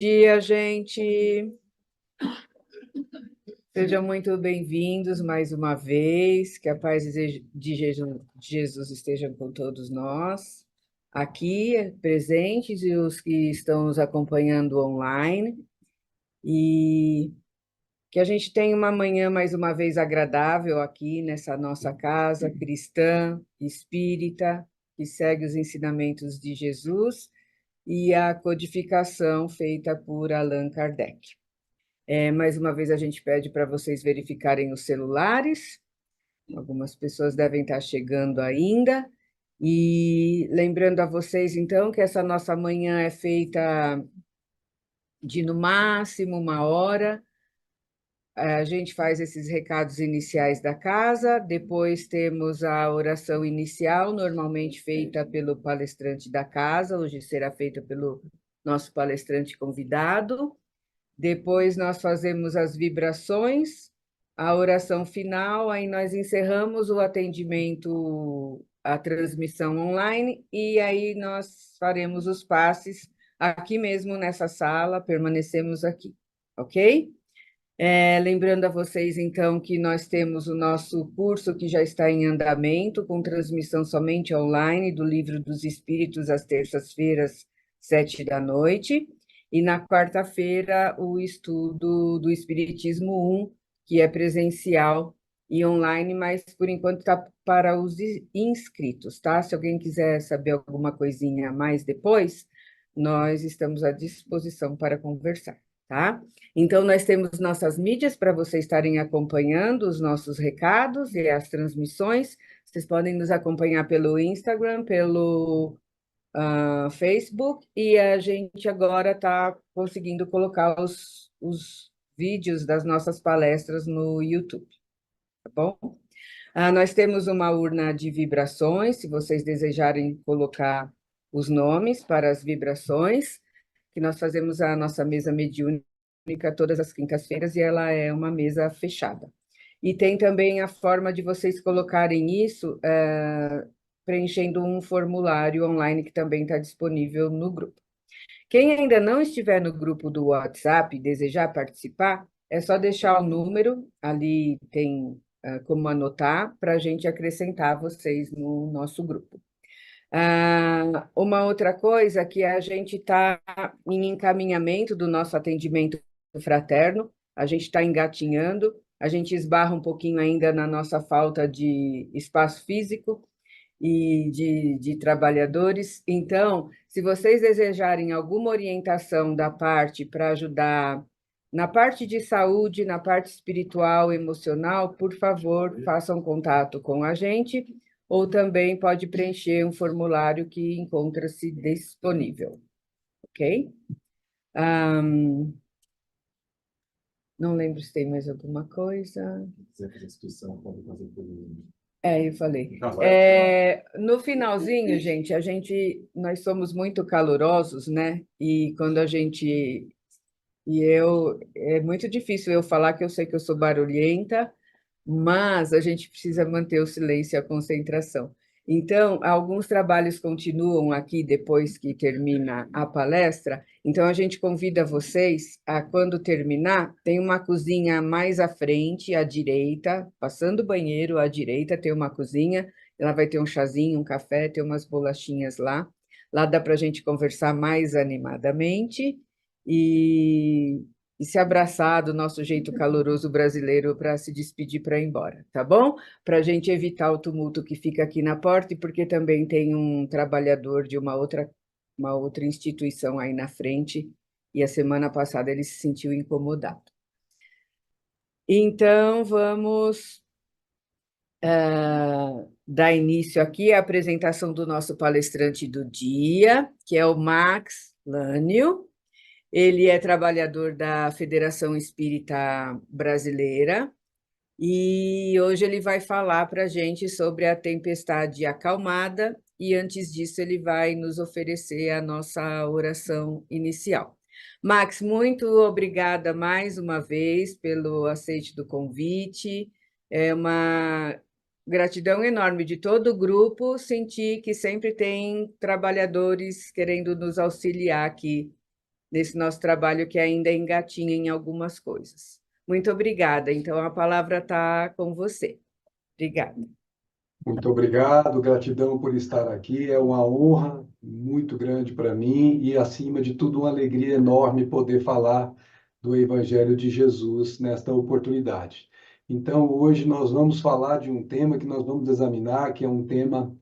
Dia, gente. Sejam muito bem-vindos mais uma vez. Que a paz de Jesus esteja com todos nós, aqui presentes e os que estão nos acompanhando online. E que a gente tenha uma manhã mais uma vez agradável aqui nessa nossa casa cristã, espírita, que segue os ensinamentos de Jesus e a codificação feita por Allan Kardec. Mais uma vez, a gente pede para vocês verificarem os celulares. Algumas pessoas devem estar chegando ainda. E lembrando a vocês, então, que essa nossa manhã é feita de no máximo uma hora. A gente faz esses recados iniciais da casa, depois temos a oração inicial, normalmente feita pelo palestrante da casa, hoje será feita pelo nosso palestrante convidado. Depois nós fazemos as vibrações, a oração final, aí nós encerramos o atendimento, a transmissão online, e aí nós faremos os passes aqui mesmo nessa sala, permanecemos aqui, ok? Lembrando a vocês, então, que nós temos o nosso curso que já está em andamento, com transmissão somente online do Livro dos Espíritos, às terças-feiras, 7 da noite, e na quarta-feira, o estudo do Espiritismo 1, que é presencial e online, mas por enquanto está para os inscritos, tá? Se alguém quiser saber alguma coisinha a mais depois, nós estamos à disposição para conversar, tá? Então, nós temos nossas mídias para vocês estarem acompanhando os nossos recados e as transmissões. Vocês podem nos acompanhar pelo Instagram, pelo Facebook, e a gente agora está conseguindo colocar os vídeos das nossas palestras no YouTube, tá bom? Nós temos uma urna de vibrações, se vocês desejarem colocar os nomes para as vibrações, que nós fazemos a nossa mesa mediúnica todas as quintas-feiras e ela é uma mesa fechada. E tem também a forma de vocês colocarem isso preenchendo um formulário online que também está disponível no grupo. Quem ainda não estiver no grupo do WhatsApp e desejar participar, é só deixar o número, ali tem como anotar, para a gente acrescentar vocês no nosso grupo. Uma outra coisa que a gente está em encaminhamento do nosso atendimento fraterno, a gente está engatinhando, a gente esbarra um pouquinho ainda na nossa falta de espaço físico e de trabalhadores. Então, se vocês desejarem alguma orientação da parte para ajudar na parte de saúde, na parte espiritual, emocional, por favor, façam contato com a gente, ou também pode preencher um formulário que encontra-se disponível, ok? Não lembro se tem mais alguma coisa. Eu falei. No finalzinho, gente, nós somos muito calorosos, né? E quando a gente é muito difícil eu falar que eu sei que eu sou barulhenta, mas a gente precisa manter o silêncio e a concentração. Então, alguns trabalhos continuam aqui depois que termina a palestra, então a gente convida vocês a, quando terminar, tem uma cozinha mais à frente, à direita, passando o banheiro à direita, tem uma cozinha, ela vai ter um chazinho, um café, tem umas bolachinhas lá. Lá dá para a gente conversar mais animadamente e se abraçar do nosso jeito caloroso brasileiro para se despedir para ir embora, tá bom? Para a gente evitar o tumulto que fica aqui na porta e porque também tem um trabalhador de uma outra instituição aí na frente e a semana passada ele se sentiu incomodado. Então, vamos dar início aqui à apresentação do nosso palestrante do dia, que é o Max Lânio. Ele é trabalhador da Federação Espírita Brasileira e hoje ele vai falar para a gente sobre a tempestade acalmada e, antes disso, ele vai nos oferecer a nossa oração inicial. Max, muito obrigada mais uma vez pelo aceite do convite. É uma gratidão enorme de todo o grupo. Senti que sempre tem trabalhadores querendo nos auxiliar aqui nesse nosso trabalho que ainda engatinha em algumas coisas. Muito obrigada. Então, a palavra está com você. Obrigada. Muito obrigado, gratidão por estar aqui. É uma honra muito grande para mim e, acima de tudo, uma alegria enorme poder falar do Evangelho de Jesus nesta oportunidade. Então, hoje nós vamos falar de um tema que nós vamos examinar, que é um tema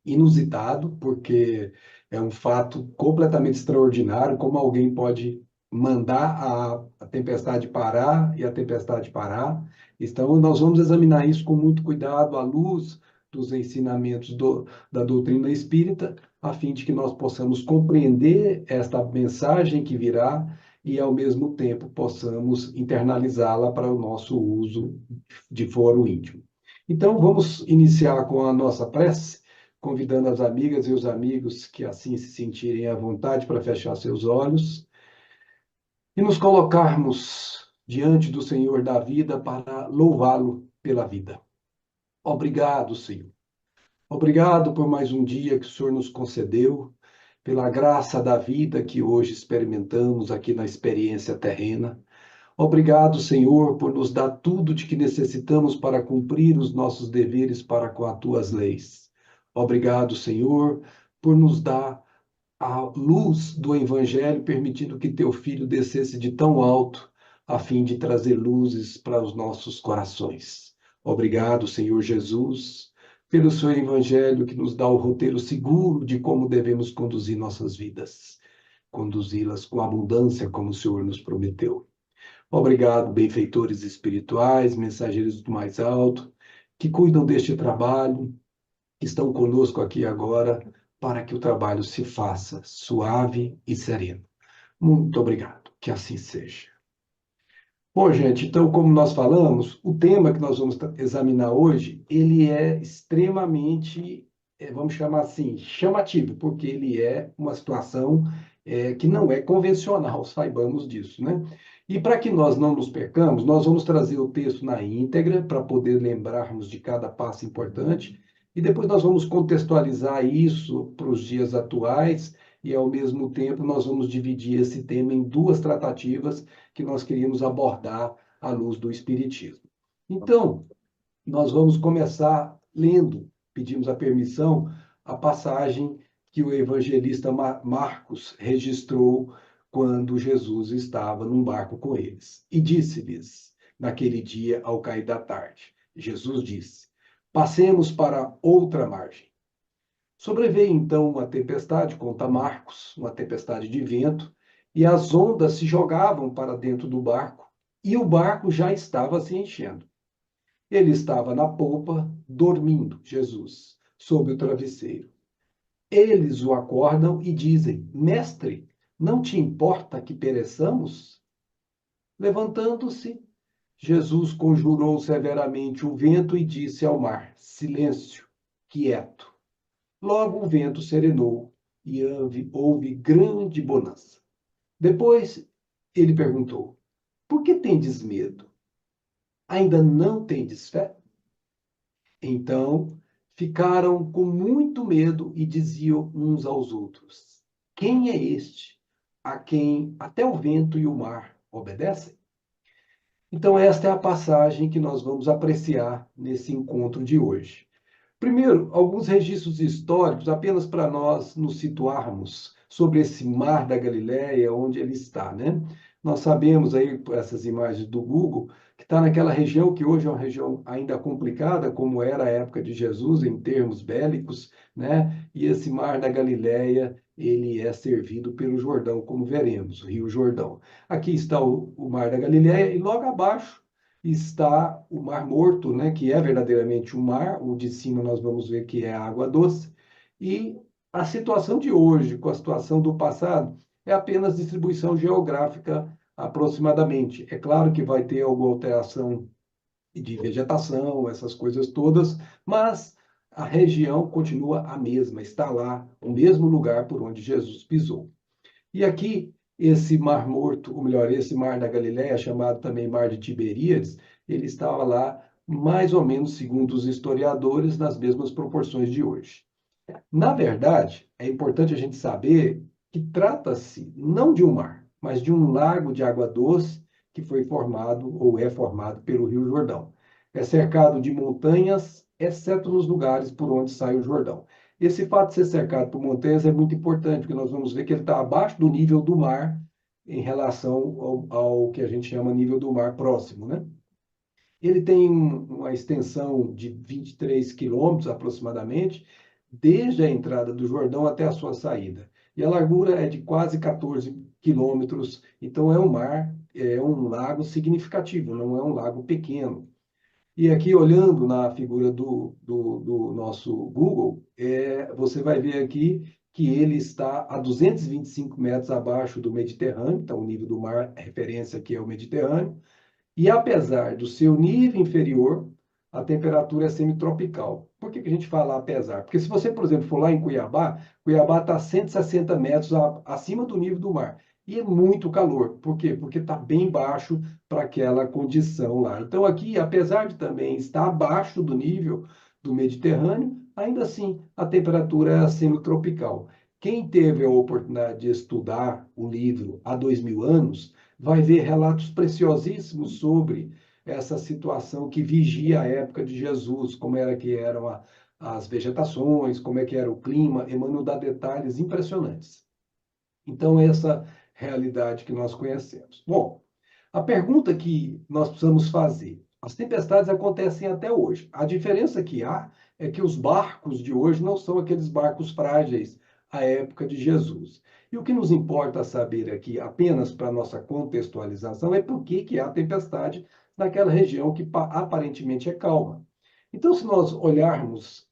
inusitado, porque é um fato completamente extraordinário, como alguém pode mandar a tempestade parar e a tempestade parar. Então, nós vamos examinar isso com muito cuidado, à luz dos ensinamentos da doutrina espírita, a fim de que nós possamos compreender esta mensagem que virá e, ao mesmo tempo, possamos internalizá-la para o nosso uso de foro íntimo. Então, vamos iniciar com a nossa prece, convidando as amigas e os amigos que assim se sentirem à vontade para fechar seus olhos e nos colocarmos diante do Senhor da vida para louvá-lo pela vida. Obrigado, Senhor. Obrigado por mais um dia que o Senhor nos concedeu, pela graça da vida que hoje experimentamos aqui na experiência terrena. Obrigado, Senhor, por nos dar tudo de que necessitamos para cumprir os nossos deveres para com as tuas leis. Obrigado, Senhor, por nos dar a luz do Evangelho, permitindo que teu Filho descesse de tão alto, a fim de trazer luzes para os nossos corações. Obrigado, Senhor Jesus, pelo seu Evangelho que nos dá o roteiro seguro de como devemos conduzir nossas vidas, conduzi-las com abundância, como o Senhor nos prometeu. Obrigado, benfeitores espirituais, mensageiros do mais alto, que cuidam deste trabalho, que estão conosco aqui agora, para que o trabalho se faça suave e sereno. Muito obrigado, que assim seja. Bom, gente, então, como nós falamos, o tema que nós vamos examinar hoje, ele é extremamente, vamos chamar assim, chamativo, porque ele é uma situação que não é convencional, saibamos disso, né? E para que nós não nos percamos, nós vamos trazer o texto na íntegra, para poder lembrarmos de cada passo importante, e depois nós vamos contextualizar isso para os dias atuais, e ao mesmo tempo nós vamos dividir esse tema em duas tratativas que nós queríamos abordar à luz do Espiritismo. Então, nós vamos começar lendo, pedimos a permissão, a passagem que o evangelista Marcos registrou quando Jesus estava num barco com eles. E disse-lhes, naquele dia, ao cair da tarde, Jesus disse: passemos para outra margem. Sobreveio então uma tempestade, conta Marcos, uma tempestade de vento, e as ondas se jogavam para dentro do barco, e o barco já estava se enchendo. Ele estava na polpa, dormindo, Jesus, sob o travesseiro. Eles o acordam e dizem: Mestre, não te importa que pereçamos? Levantando-se, Jesus conjurou severamente o vento e disse ao mar: Silêncio, quieto. Logo o vento serenou e houve grande bonança. Depois ele perguntou: Por que tendes medo? Ainda não tendes fé? Então ficaram com muito medo e diziam uns aos outros: Quem é este a quem até o vento e o mar obedecem? Então, esta é a passagem que nós vamos apreciar nesse encontro de hoje. Primeiro, alguns registros históricos, apenas para nós nos situarmos sobre esse mar da Galileia, onde ele está, né? Nós sabemos aí, por essas imagens do Google, que está naquela região que hoje é uma região ainda complicada, como era a época de Jesus, em termos bélicos, né? E esse mar da Galileia, ele é servido pelo Jordão, como veremos, o Rio Jordão. Aqui está o mar da Galileia e logo abaixo está o Mar Morto, né, que é verdadeiramente um mar, o de cima nós vamos ver que é água doce, e a situação de hoje com a situação do passado é apenas distribuição geográfica aproximadamente. É claro que vai ter alguma alteração de vegetação, essas coisas todas, mas a região continua a mesma, está lá, o mesmo lugar por onde Jesus pisou. E aqui, esse Mar Morto, ou melhor, esse Mar da Galileia, chamado também Mar de Tiberíades, ele estava lá mais ou menos, segundo os historiadores, nas mesmas proporções de hoje. Na verdade, é importante a gente saber que trata-se não de um mar, mas de um lago de água doce que foi formado ou é formado pelo Rio Jordão. É cercado de montanhas, exceto nos lugares por onde sai o Jordão. Esse fato de ser cercado por montanhas é muito importante, porque nós vamos ver que ele está abaixo do nível do mar em relação ao que a gente chama nível do mar próximo, né? Ele tem uma extensão de 23 quilômetros aproximadamente, desde a entrada do Jordão até a sua saída. E a largura é de quase 14 quilômetros, então é um mar, é um lago significativo, não é um lago pequeno. E aqui, olhando na figura do nosso Google, você vai ver aqui que ele está a 225 metros abaixo do Mediterrâneo, então o nível do mar, a referência aqui é o Mediterrâneo, e apesar do seu nível inferior, a temperatura é semitropical. Por que que a gente fala apesar? Porque se você, por exemplo, for lá em Cuiabá, Cuiabá está a 160 metros acima do nível do mar. E é muito calor. Por quê? Porque está bem baixo para aquela condição lá. Então aqui, apesar de também estar abaixo do nível do Mediterrâneo, ainda assim a temperatura é semitropical. Quem teve a oportunidade de estudar o livro há 2000 anos, vai ver relatos preciosíssimos sobre essa situação que vigia a época de Jesus, como era que eram as vegetações, como é que era o clima, Emmanuel dá detalhes impressionantes. Então, essa realidade que nós conhecemos. Bom, a pergunta que nós precisamos fazer: as tempestades acontecem até hoje. A diferença que há é que os barcos de hoje não são aqueles barcos frágeis à época de Jesus. E o que nos importa saber aqui, apenas para nossa contextualização, é por que há tempestade naquela região que aparentemente é calma. Então, se nós olharmos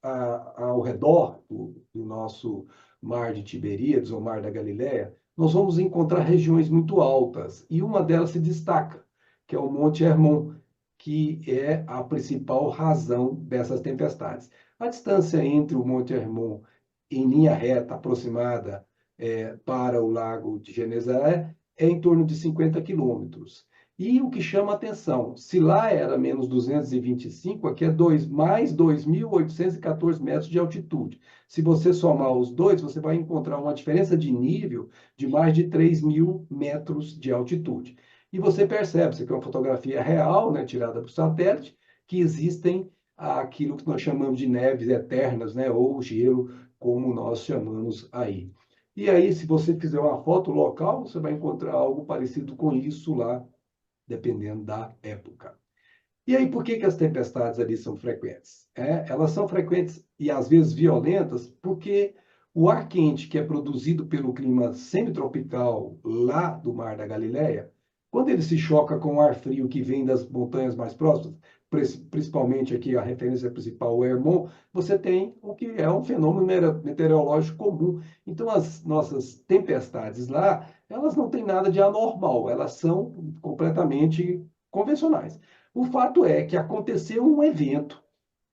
ao redor do nosso mar de Tiberíades, ou mar da Galileia, nós vamos encontrar regiões muito altas, e uma delas se destaca, que é o Monte Hermon, que é a principal razão dessas tempestades. A distância entre o Monte Hermon em linha reta aproximada para o Lago de Genezaré é em torno de 50 quilômetros. E o que chama a atenção, se lá era menos 225, aqui é mais 2.814 metros de altitude. Se você somar os dois, você vai encontrar uma diferença de nível de mais de 3.000 metros de altitude. E você percebe, isso aqui é uma fotografia real, né, tirada por satélite, que existem aquilo que nós chamamos de neves eternas, né, ou gelo, como nós chamamos aí. E aí, se você fizer uma foto local, você vai encontrar algo parecido com isso lá, dependendo da época. E aí, por que as tempestades ali são frequentes? Elas são frequentes e às vezes violentas porque o ar quente que é produzido pelo clima semitropical lá do Mar da Galileia, quando ele se choca com o ar frio que vem das montanhas mais próximas, principalmente aqui a referência principal, o Hermon, você tem o que é um fenômeno meteorológico comum. Então, as nossas tempestades lá, elas não têm nada de anormal, elas são completamente convencionais. O fato é que aconteceu um evento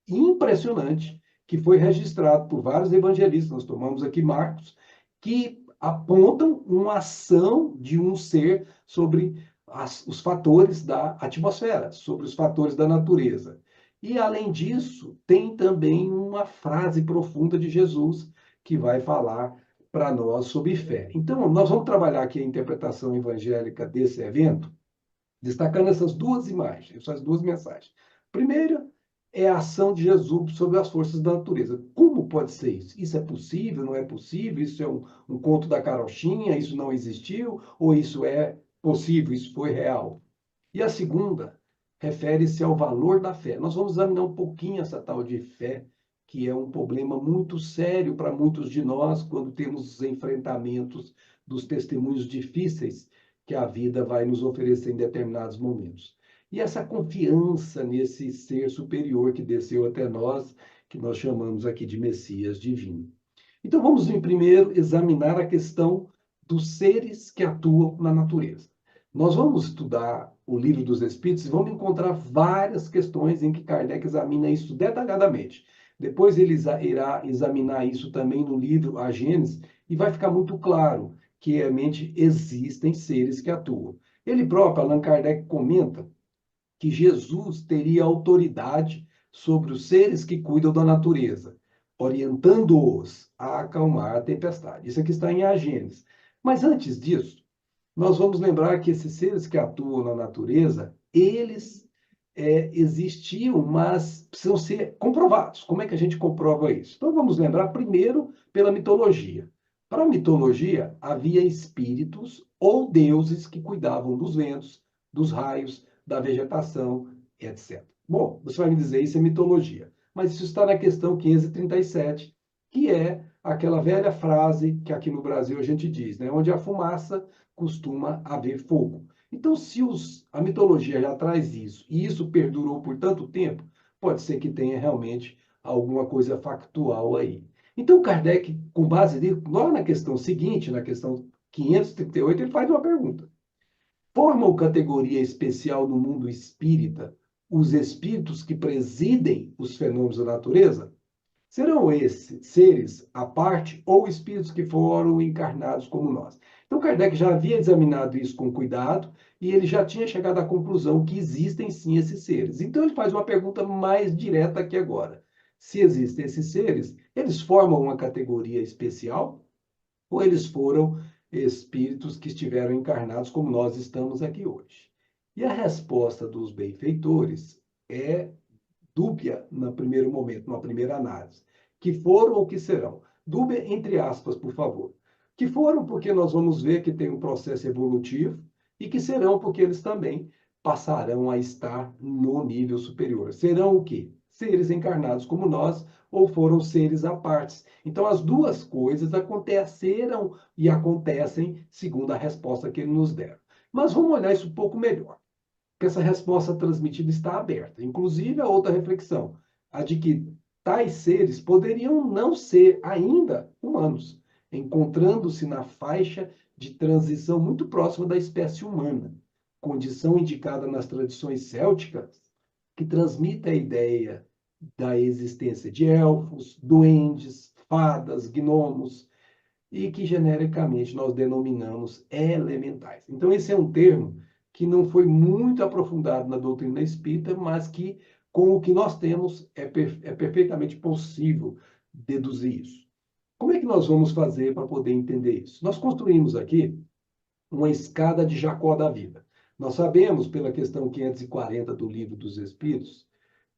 impressionante que foi registrado por vários evangelistas, nós tomamos aqui Marcos, que apontam uma ação de um ser sobre os fatores da atmosfera, sobre os fatores da natureza. E, além disso, tem também uma frase profunda de Jesus que vai falar para nós sobre fé. Então, nós vamos trabalhar aqui a interpretação evangélica desse evento, destacando essas duas imagens, essas duas mensagens. Primeiro, é a ação de Jesus sobre as forças da natureza. Como pode ser isso? Isso é possível? Não é possível? Isso é um conto da carochinha? Isso não existiu? Ou isso é possível? Isso foi real? E a segunda refere-se ao valor da fé. Nós vamos examinar um pouquinho essa tal de fé, que é um problema muito sério para muitos de nós quando temos os enfrentamentos dos testemunhos difíceis que a vida vai nos oferecer em determinados momentos. E essa confiança nesse ser superior que desceu até nós, que nós chamamos aqui de Messias divino. Então vamos primeiro examinar a questão dos seres que atuam na natureza. Nós vamos estudar o Livro dos Espíritos e vamos encontrar várias questões em que Kardec examina isso detalhadamente. Depois ele irá examinar isso também no livro A Gênese e vai ficar muito claro que realmente existem seres que atuam. Ele próprio, Allan Kardec, comenta que Jesus teria autoridade sobre os seres que cuidam da natureza, orientando-os a acalmar a tempestade. Isso aqui está em A Gênese. Mas antes disso, nós vamos lembrar que esses seres que atuam na natureza, eles existiam, mas precisam ser comprovados. Como é que a gente comprova isso? Então vamos lembrar primeiro pela mitologia. Para a mitologia, havia espíritos ou deuses que cuidavam dos ventos, dos raios, da vegetação, etc. Bom, você vai me dizer, isso é mitologia. Mas isso está na questão 537, que é aquela velha frase que aqui no Brasil a gente diz, né? Onde a fumaça costuma haver fogo. Então, se a mitologia já traz isso, e isso perdurou por tanto tempo, pode ser que tenha realmente alguma coisa factual aí. Então, Kardec, com base nisso, lá na questão seguinte, na questão 538, ele faz uma pergunta. Formam categoria especial no mundo espírita os espíritos que presidem os fenômenos da natureza? Serão esses seres à parte ou espíritos que foram encarnados como nós? Então, Kardec já havia examinado isso com cuidado e ele já tinha chegado à conclusão que existem sim esses seres. Então, ele faz uma pergunta mais direta aqui agora. Se existem esses seres, eles formam uma categoria especial ou eles foram espíritos que estiveram encarnados como nós estamos aqui hoje? E a resposta dos benfeitores é dúbia no primeiro momento, numa primeira análise. Que foram ou que serão. Dúbia entre aspas, por favor. Que foram porque nós vamos ver que tem um processo evolutivo e que serão porque eles também passarão a estar no nível superior. Serão o quê? Seres encarnados como nós ou foram seres à parte. Então, as duas coisas aconteceram e acontecem segundo a resposta que ele nos deram. Mas vamos olhar isso um pouco melhor, que essa resposta transmitida está aberta. Inclusive, a outra reflexão, a de que tais seres poderiam não ser ainda humanos, encontrando-se na faixa de transição muito próxima da espécie humana, condição indicada nas tradições célticas, que transmite a ideia da existência de elfos, duendes, fadas, gnomos, e que genericamente nós denominamos elementais. Então, esse é um termo que não foi muito aprofundado na doutrina espírita, mas que, com o que nós temos, é perfeitamente possível deduzir isso. Como é que nós vamos fazer para poder entender isso? Nós construímos aqui uma escada de Jacó da vida. Nós sabemos, pela questão 540 do Livro dos Espíritos,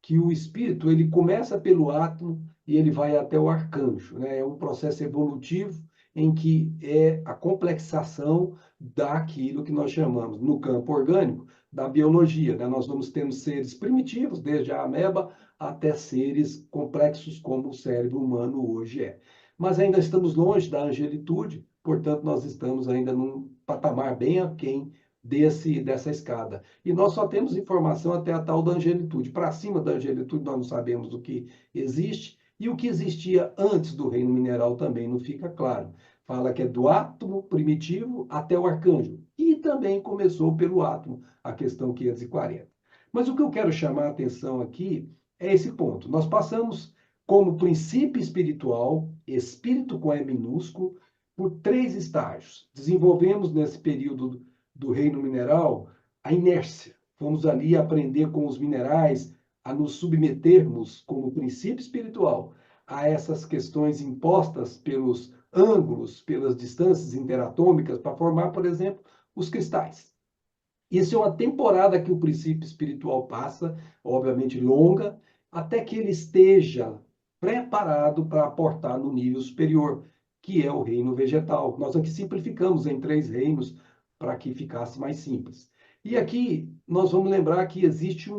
que o espírito ele começa pelo átomo e ele vai até o arcanjo, né? É um processo evolutivo em que é a complexação daquilo que nós chamamos, no campo orgânico, da biologia, né? Nós vamos tendo seres primitivos, desde a ameba até seres complexos como o cérebro humano hoje é. Mas ainda estamos longe da angelitude, portanto, nós estamos ainda num patamar bem aquém dessa escada. E nós só temos informação até a tal da angelitude. Para cima da angelitude, nós não sabemos o que existe, e o que existia antes do reino mineral também não fica claro. Fala que é do átomo primitivo até o arcanjo, e também começou pelo átomo, a questão 540. Mas o que eu quero chamar a atenção aqui é esse ponto. Nós passamos como princípio espiritual, espírito com E minúsculo, por 3 estágios. Desenvolvemos nesse período do reino mineral a inércia. Fomos ali aprender com os minerais, a nos submetermos como princípio espiritual a essas questões impostas pelos ângulos, pelas distâncias interatômicas, para formar, por exemplo, os cristais. Isso é uma temporada que o princípio espiritual passa, obviamente longa, até que ele esteja preparado para aportar no nível superior, que é o reino vegetal. Nós aqui simplificamos em 3 reinos para que ficasse mais simples. E aqui nós vamos lembrar que existe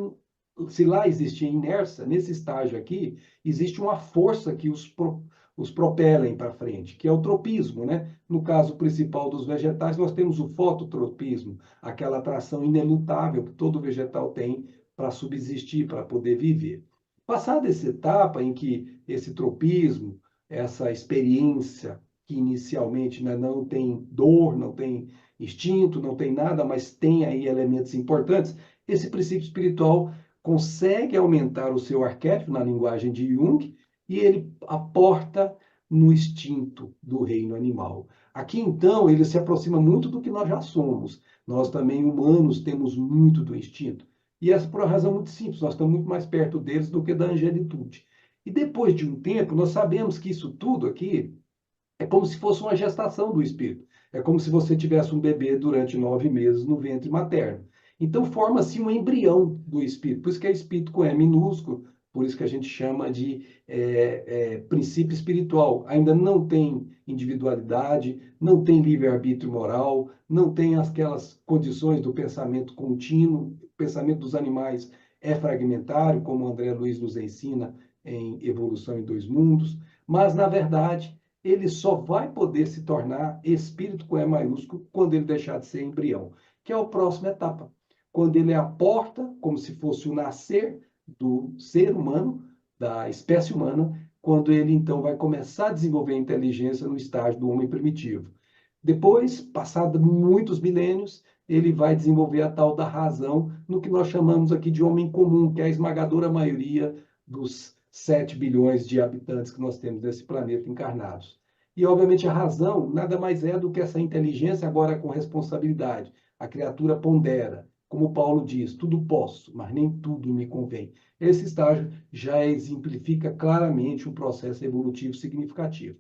se lá existe inércia, nesse estágio aqui, existe uma força que os propelem para frente, que é o tropismo, né? No caso principal dos vegetais, nós temos o fototropismo, aquela atração inelutável que todo vegetal tem para subsistir, para poder viver. Passada essa etapa em que esse tropismo, essa experiência que inicialmente, né, não tem dor, não tem instinto, não tem nada, mas tem aí elementos importantes, esse princípio espiritual consegue aumentar o seu arquétipo na linguagem de Jung e ele aporta no instinto do reino animal. Aqui, então, ele se aproxima muito do que nós já somos. Nós também, humanos, temos muito do instinto. E essa por uma razão muito simples, nós estamos muito mais perto deles do que da angelitude. E depois de um tempo, nós sabemos que isso tudo aqui é como se fosse uma gestação do espírito. É como se você tivesse um bebê durante 9 meses no ventre materno. Então, forma-se um embrião do espírito. Por isso que é espírito com E minúsculo, por isso que a gente chama de princípio espiritual. Ainda não tem individualidade, não tem livre-arbítrio moral, não tem aquelas condições do pensamento contínuo. O pensamento dos animais é fragmentário, como o André Luiz nos ensina em Evolução em Dois Mundos, mas, na verdade, ele só vai poder se tornar espírito com E maiúsculo quando ele deixar de ser embrião, que é a próxima etapa. Quando ele é a porta, como se fosse o nascer do ser humano, da espécie humana, quando ele então vai começar a desenvolver a inteligência no estágio do homem primitivo. Depois, passado muitos milênios, ele vai desenvolver a tal da razão, no que nós chamamos aqui de homem comum, que é a esmagadora maioria dos 7 bilhões de habitantes que nós temos nesse planeta encarnados. E, obviamente, a razão nada mais é do que essa inteligência agora com responsabilidade. A criatura pondera, como Paulo diz, tudo posso, mas nem tudo me convém. Esse estágio já exemplifica claramente um processo evolutivo significativo.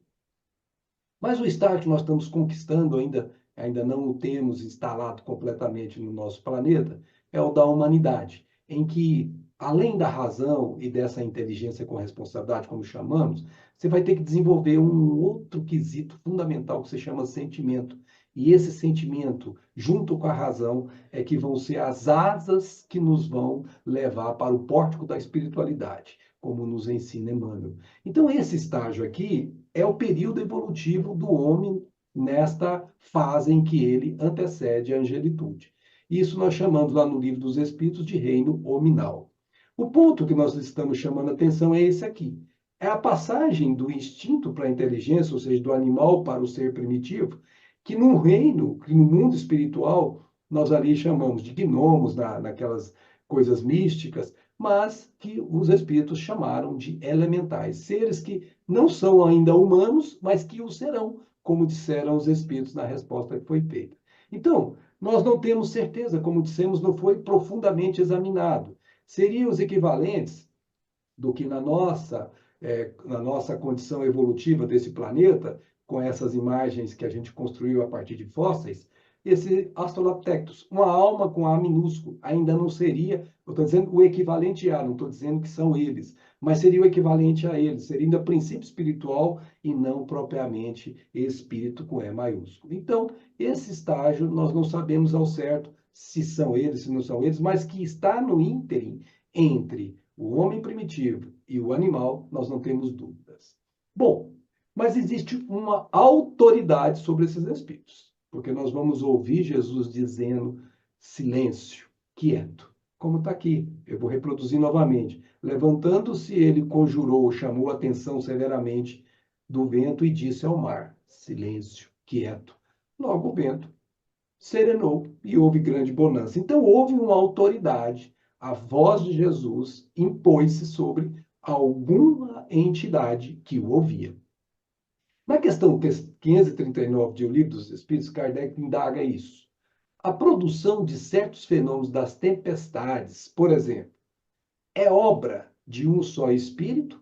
Mas o estágio que nós estamos conquistando ainda não o temos instalado completamente no nosso planeta, é o da humanidade, em que, além da razão e dessa inteligência com responsabilidade, como chamamos, você vai ter que desenvolver um outro quesito fundamental que se chama sentimento. E esse sentimento, junto com a razão, é que vão ser as asas que nos vão levar para o pórtico da espiritualidade, como nos ensina Emmanuel. Então, esse estágio aqui é o período evolutivo do homem nesta fase em que ele antecede a angelitude. Isso nós chamamos lá no Livro dos Espíritos de reino hominal. O ponto que nós estamos chamando a atenção é esse aqui. É a passagem do instinto para a inteligência, ou seja, do animal para o ser primitivo, que no reino, que no mundo espiritual, nós ali chamamos de gnomos, naquelas coisas místicas, mas que os espíritos chamaram de elementais, seres que não são ainda humanos, mas que o serão, como disseram os espíritos na resposta que foi feita. Então, nós não temos certeza, como dissemos, não foi profundamente examinado. Seriam os equivalentes do que na nossa condição evolutiva desse planeta, com essas imagens que a gente construiu a partir de fósseis, esse Australopithecus, uma alma com A minúsculo, ainda não seria, eu estou dizendo o equivalente a, não estou dizendo que são eles, mas seria o equivalente a eles, seria ainda princípio espiritual e não propriamente espírito com E maiúsculo. Então, esse estágio nós não sabemos ao certo se são eles, se não são eles, mas que está no ínterim entre o homem primitivo e o animal, nós não temos dúvidas. Bom, mas existe uma autoridade sobre esses espíritos, porque nós vamos ouvir Jesus dizendo silêncio, quieto, como está aqui. Eu vou reproduzir novamente. Levantando-se, ele conjurou, chamou a atenção severamente do vento e disse ao mar, silêncio, quieto. Logo o vento serenou e houve grande bonança. Então houve uma autoridade, a voz de Jesus impôs-se sobre alguma entidade que o ouvia. Na questão 539 de O Livro dos Espíritos, Kardec indaga isso. A produção de certos fenômenos das tempestades, por exemplo, é obra de um só espírito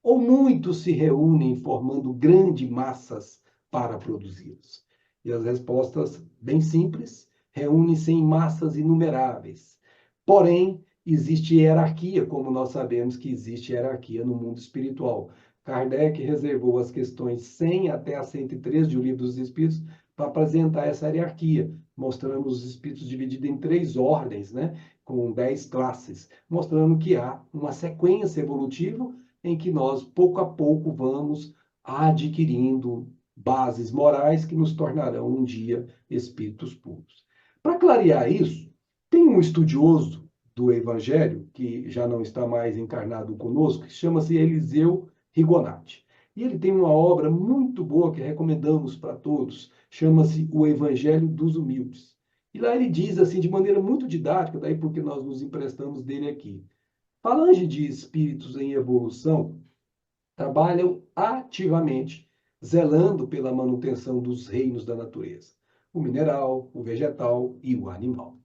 ou muitos se reúnem formando grandes massas para produzi-los? E as respostas, bem simples, reúnem-se em massas inumeráveis. Porém, existe hierarquia, como nós sabemos que existe hierarquia no mundo espiritual. Kardec reservou as questões 100 até a 103 de O Livro dos Espíritos para apresentar essa hierarquia, mostrando os espíritos divididos em 3 ordens, né, com 10 classes, mostrando que há uma sequência evolutiva em que nós, pouco a pouco, vamos adquirindo bases morais que nos tornarão um dia espíritos puros. Para clarear isso, tem um estudioso do Evangelho, que já não está mais encarnado conosco, que chama-se Eliseu Rigonati. E ele tem uma obra muito boa que recomendamos para todos, chama-se O Evangelho dos Humildes. E lá ele diz, assim, de maneira muito didática, daí porque nós nos emprestamos dele aqui. Falange de espíritos em evolução trabalham ativamente, zelando pela manutenção dos reinos da natureza, o mineral, o vegetal e o animal.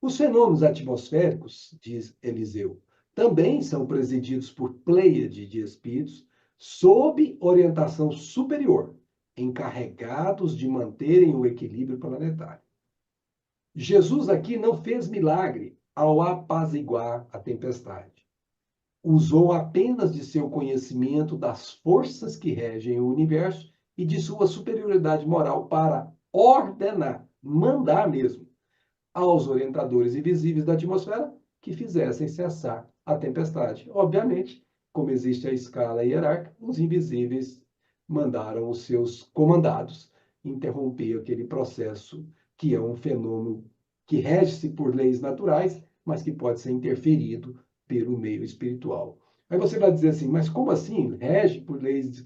Os fenômenos atmosféricos, diz Eliseu, também são presididos por pleiade de espíritos sob orientação superior, encarregados de manterem o equilíbrio planetário. Jesus aqui não fez milagre ao apaziguar a tempestade. Usou apenas de seu conhecimento das forças que regem o universo e de sua superioridade moral para ordenar, mandar mesmo, aos orientadores invisíveis da atmosfera que fizessem cessar a tempestade. Obviamente, como existe a escala hierárquica, os invisíveis mandaram os seus comandados interromper aquele processo que é um fenômeno que rege-se por leis naturais, mas que pode ser interferido pelo meio espiritual. Aí você vai dizer assim, mas como assim? Rege por leis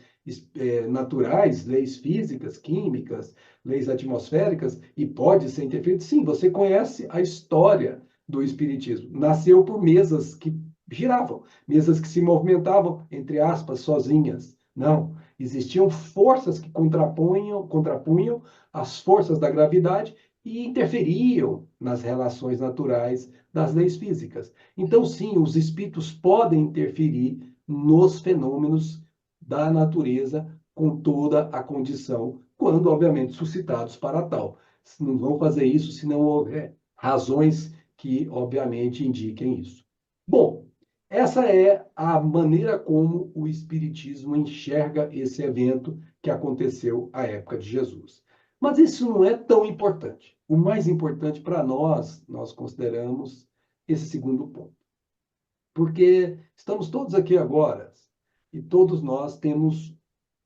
naturais, leis físicas, químicas, leis atmosféricas, e pode ser interferido? Sim, você conhece a história do Espiritismo. Nasceu por mesas que giravam, mesas que se movimentavam, entre aspas, sozinhas. Não, existiam forças que contrapunham as forças da gravidade e interferiam nas relações naturais das leis físicas. Então, sim, os espíritos podem interferir nos fenômenos da natureza com toda a condição, quando, obviamente, suscitados para tal. Não vão fazer isso se não houver razões que, obviamente, indiquem isso. Bom, essa é a maneira como o Espiritismo enxerga esse evento que aconteceu à época de Jesus. Mas isso não é tão importante. O mais importante para nós consideramos esse segundo ponto. Porque estamos todos aqui agora e todos nós temos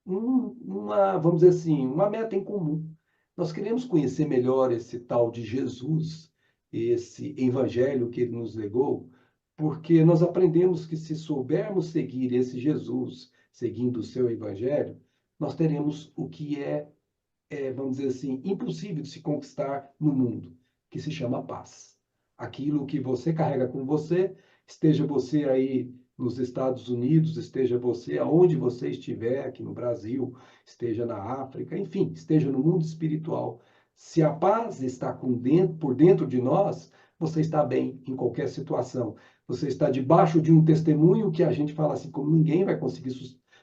vamos dizer assim, uma meta em comum. Nós queremos conhecer melhor esse tal de Jesus, esse evangelho que ele nos legou, porque nós aprendemos que se soubermos seguir esse Jesus, seguindo o seu evangelho, nós teremos o que vamos dizer assim, impossível de se conquistar no mundo, que se chama paz. Aquilo que você carrega com você, esteja você aí nos Estados Unidos, esteja você aonde você estiver, aqui no Brasil, esteja na África, enfim, esteja no mundo espiritual. Se a paz está por dentro de nós, você está bem em qualquer situação. Você está debaixo de um testemunho que a gente fala assim, como ninguém vai conseguir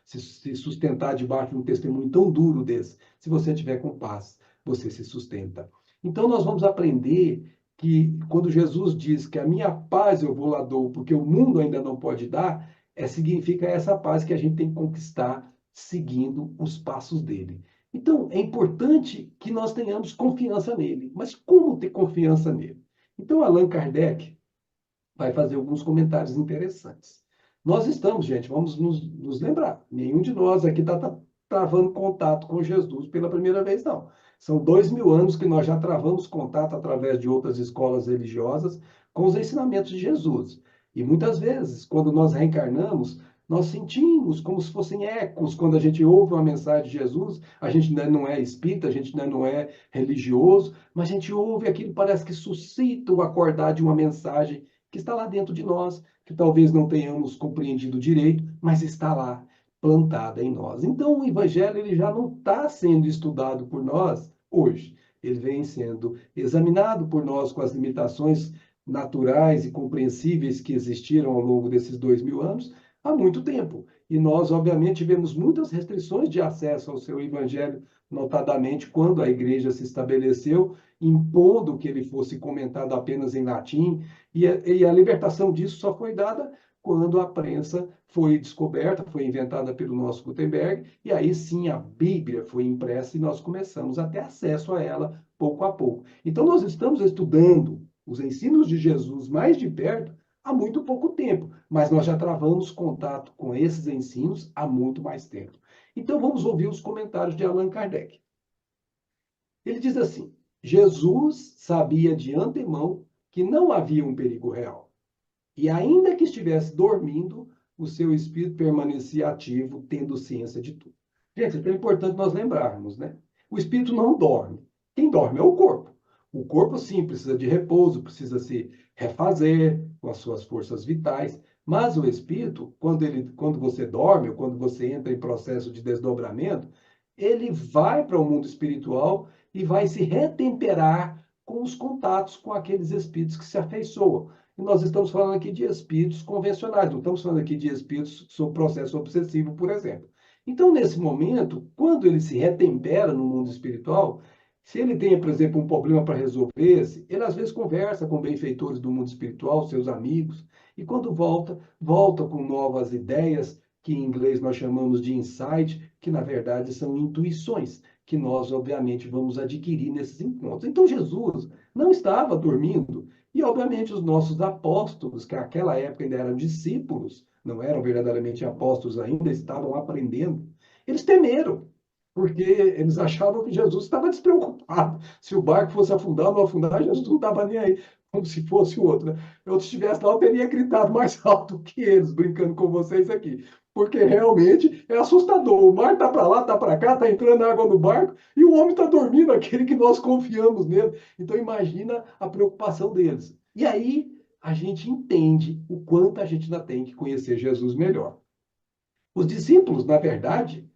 se sustentar debaixo de um testemunho tão duro desse. Se você tiver com paz, você se sustenta. Então, nós vamos aprender que quando Jesus diz que a minha paz eu vou lá dou, porque o mundo ainda não pode dar, significa essa paz que a gente tem que conquistar seguindo os passos dele. Então, é importante que nós tenhamos confiança nele. Mas como ter confiança nele? Então, Allan Kardec vai fazer alguns comentários interessantes. Nós estamos, gente, vamos nos lembrar, nenhum de nós aqui está travando contato com Jesus pela primeira vez, não. São 2000 anos que nós já travamos contato através de outras escolas religiosas com os ensinamentos de Jesus. E muitas vezes, quando nós reencarnamos, nós sentimos como se fossem ecos quando a gente ouve uma mensagem de Jesus. A gente ainda não é espírita, a gente ainda não é religioso, mas a gente ouve aquilo, parece que suscita o acordar de uma mensagem que está lá dentro de nós, que talvez não tenhamos compreendido direito, mas está lá, plantada em nós. Então, o Evangelho ele já não está sendo estudado por nós hoje. Ele vem sendo examinado por nós com as limitações naturais e compreensíveis que existiram ao longo desses 2000 anos há muito tempo. E nós, obviamente, tivemos muitas restrições de acesso ao seu Evangelho, notadamente quando a igreja se estabeleceu, impondo que ele fosse comentado apenas em latim, e a libertação disso só foi dada quando a prensa foi descoberta, foi inventada pelo nosso Gutenberg, e aí sim a Bíblia foi impressa e nós começamos a ter acesso a ela pouco a pouco. Então nós estamos estudando os ensinos de Jesus mais de perto há muito pouco tempo, mas nós já travamos contato com esses ensinos há muito mais tempo. Então vamos ouvir os comentários de Allan Kardec. Ele diz assim: Jesus sabia de antemão que não havia um perigo real. E ainda que estivesse dormindo, o seu espírito permanecia ativo, tendo ciência de tudo. Gente, é importante nós lembrarmos, né? O espírito não dorme. Quem dorme é o corpo. O corpo, sim, precisa de repouso, precisa se refazer com as suas forças vitais. Mas o espírito, quando você dorme, ou quando você entra em processo de desdobramento, ele vai para o mundo espiritual e vai se retemperar com os contatos com aqueles espíritos que se afeiçoam. E nós estamos falando aqui de espíritos convencionais, não estamos falando aqui de espíritos sob processo obsessivo, por exemplo. Então, nesse momento, quando ele se retempera no mundo espiritual, se ele tem, por exemplo, um problema para resolver, ele às vezes conversa com benfeitores do mundo espiritual, seus amigos, e quando volta, volta com novas ideias, que em inglês nós chamamos de insight, que na verdade são intuições, que nós, obviamente, vamos adquirir nesses encontros. Então, Jesus não estava dormindo, e, obviamente, os nossos apóstolos, que naquela época ainda eram discípulos, não eram verdadeiramente apóstolos ainda, estavam aprendendo, eles temeram, porque eles achavam que Jesus estava despreocupado. Se o barco fosse afundar ou não afundar, Jesus não estava nem aí, como se fosse o outro. Né? Eu, se estivesse lá, eu teria gritado mais alto que eles, brincando com vocês aqui. Porque realmente é assustador. O mar está para lá, está para cá, está entrando água no barco, e o homem está dormindo, aquele que nós confiamos nele. Então imagina a preocupação deles. E aí a gente entende o quanto a gente ainda tem que conhecer Jesus melhor. Os discípulos, na verdade,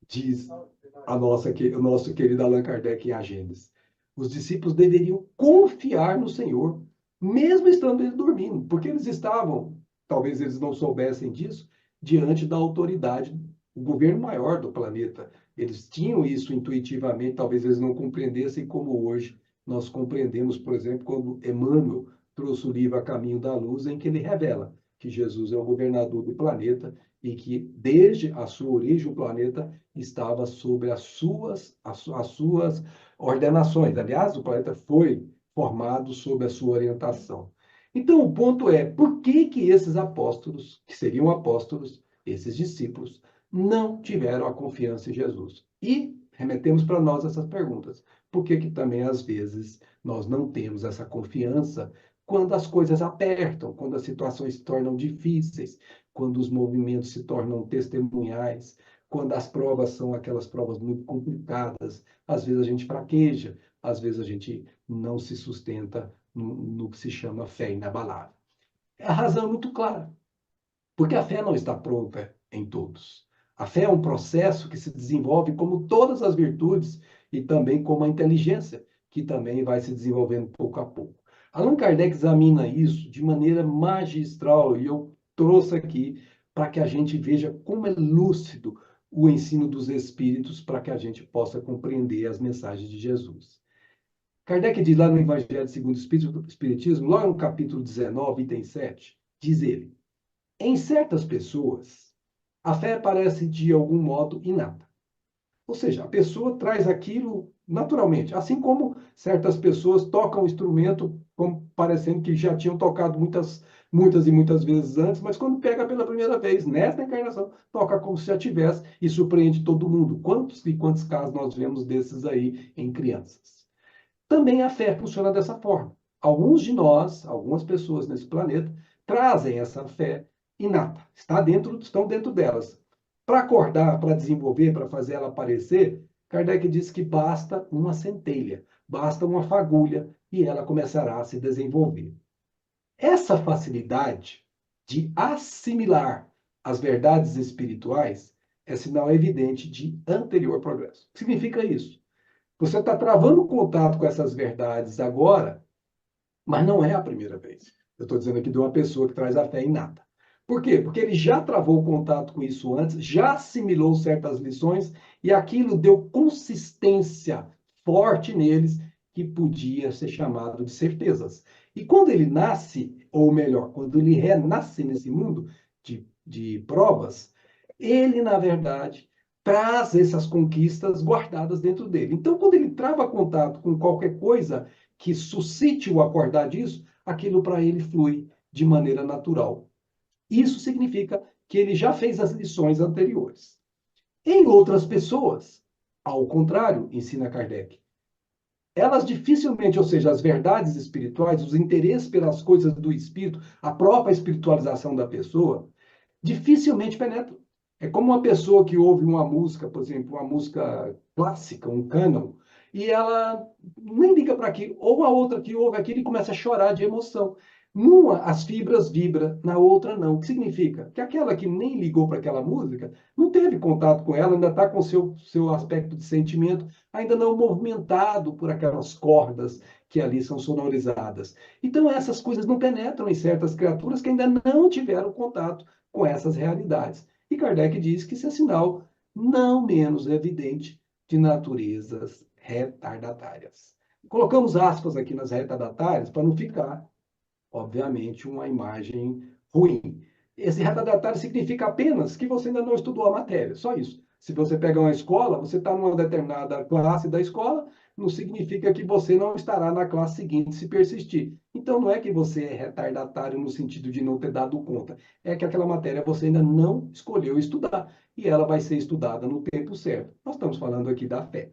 diz o nosso querido Allan Kardec em Agendas, os discípulos deveriam confiar no Senhor, mesmo estando eles dormindo, porque eles estavam, talvez eles não soubessem disso, diante da autoridade, o governo maior do planeta. Eles tinham isso intuitivamente, talvez eles não compreendessem como hoje nós compreendemos, por exemplo, quando Emmanuel trouxe o livro A Caminho da Luz, em que ele revela que Jesus é o governador do planeta e que, desde a sua origem, o planeta estava sob as suas ordenações. Aliás, o planeta foi formado sob a sua orientação. Então, o ponto é, por que que esses apóstolos, que seriam apóstolos, esses discípulos, não tiveram a confiança em Jesus? E remetemos para nós essas perguntas. Por que que também, às vezes, nós não temos essa confiança quando as coisas apertam, quando as situações se tornam difíceis, quando os movimentos se tornam testemunhais, quando as provas são aquelas provas muito complicadas, às vezes a gente fraqueja, às vezes a gente não se sustenta no que se chama fé inabalável. A razão é muito clara, porque a fé não está pronta em todos. A fé é um processo que se desenvolve como todas as virtudes e também como a inteligência, que também vai se desenvolvendo pouco a pouco. Allan Kardec examina isso de maneira magistral e eu trouxe aqui para que a gente veja como é lúcido o ensino dos Espíritos para que a gente possa compreender as mensagens de Jesus. Kardec diz lá no Evangelho segundo o Espiritismo, logo no capítulo 19, item 7, diz ele: em certas pessoas, a fé parece de algum modo inata. Ou seja, a pessoa traz aquilo naturalmente, assim como certas pessoas tocam o instrumento como parecendo que já tinham tocado muitas e muitas vezes antes, mas quando pega pela primeira vez nesta encarnação, toca como se já tivesse e surpreende todo mundo. Quantos e quantos casos nós vemos desses aí em crianças? Também a fé funciona dessa forma. Alguns de nós, algumas pessoas nesse planeta, trazem essa fé inata, estão dentro delas. Para acordar, para desenvolver, para fazer ela aparecer, Kardec diz que basta uma centelha, basta uma fagulha e ela começará a se desenvolver. Essa facilidade de assimilar as verdades espirituais é sinal evidente de anterior progresso. O que significa isso? Você está travando contato com essas verdades agora, mas não é a primeira vez. Eu estou dizendo aqui de uma pessoa que traz a fé inata. Por quê? Porque ele já travou contato com isso antes, já assimilou certas lições e aquilo deu consistência forte neles que podia ser chamado de certezas. E quando ele nasce, ou melhor, quando ele renasce nesse mundo de provas, ele, na verdade, traz essas conquistas guardadas dentro dele. Então, quando ele trava contato com qualquer coisa que suscite o acordar disso, aquilo para ele flui de maneira natural. Isso significa que ele já fez as lições anteriores. Em outras pessoas, ao contrário, ensina Kardec, elas dificilmente, ou seja, as verdades espirituais, os interesses pelas coisas do espírito, a própria espiritualização da pessoa, dificilmente penetram. É como uma pessoa que ouve uma música, por exemplo, uma música clássica, um cânon, e ela nem liga para aquilo, ou a outra que ouve aquilo e começa a chorar de emoção. Numa, as fibras vibram, na outra não. O que significa? Que aquela que nem ligou para aquela música, não teve contato com ela, ainda está com seu aspecto de sentimento, ainda não movimentado por aquelas cordas que ali são sonorizadas. Então, essas coisas não penetram em certas criaturas que ainda não tiveram contato com essas realidades. E Kardec diz que isso é sinal não menos evidente, de naturezas retardatárias. Colocamos aspas aqui nas retardatárias para não ficar, obviamente, uma imagem ruim. Esse retardatário significa apenas que você ainda não estudou a matéria, só isso. Se você pegar uma escola, você está numa determinada classe da escola, não significa que você não estará na classe seguinte se persistir. Então, não é que você é retardatário no sentido de não ter dado conta, é que aquela matéria você ainda não escolheu estudar e ela vai ser estudada no tempo certo. Nós estamos falando aqui da fé.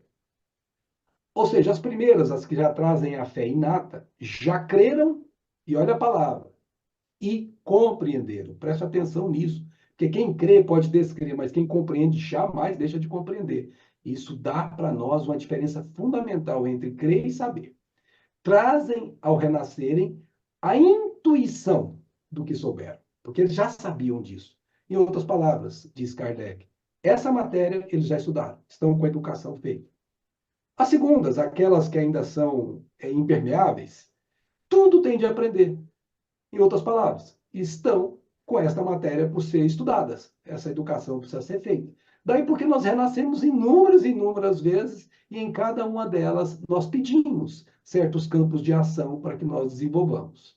Ou seja, as primeiras, as que já trazem a fé inata, já creram, e olha a palavra, e compreenderam. Preste atenção nisso. Porque quem crê pode descrer, mas quem compreende jamais deixa de compreender. Isso dá para nós uma diferença fundamental entre crer e saber. Trazem ao renascerem a intuição do que souberam, porque eles já sabiam disso. Em outras palavras, diz Kardec, essa matéria eles já estudaram, estão com a educação feita. As segundas, aquelas que ainda são impermeáveis, tudo tem de aprender. Em outras palavras, estão com esta matéria por ser estudadas. Essa educação precisa ser feita. Daí porque nós renascemos inúmeras e inúmeras vezes e em cada uma delas nós pedimos certos campos de ação para que nós desenvolvamos.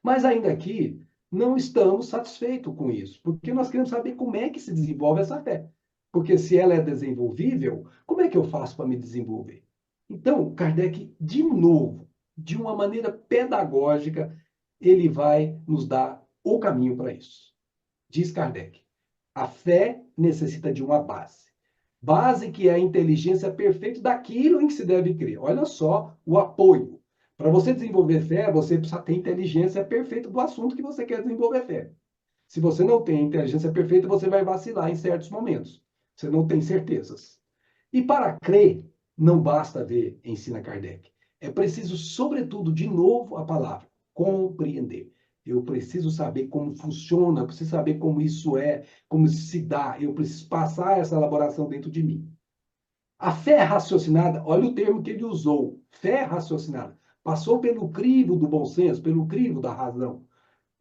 Mas ainda aqui não estamos satisfeitos com isso, porque nós queremos saber como é que se desenvolve essa fé. Porque se ela é desenvolvível, como é que eu faço para me desenvolver? Então, Kardec, de novo, de uma maneira pedagógica, ele vai nos dar o caminho para isso. Diz Kardec, a fé necessita de uma base. Base que é a inteligência perfeita daquilo em que se deve crer. Olha só o apoio. Para você desenvolver fé, você precisa ter inteligência perfeita do assunto que você quer desenvolver fé. Se você não tem inteligência perfeita, você vai vacilar em certos momentos. Você não tem certezas. E para crer, não basta ver, ensina Kardec. É preciso, sobretudo, de novo a palavra, compreender. Eu preciso saber como funciona, eu preciso saber como isso é, como se dá, eu preciso passar essa elaboração dentro de mim. A fé raciocinada, olha o termo que ele usou, fé raciocinada, passou pelo crivo do bom senso, pelo crivo da razão.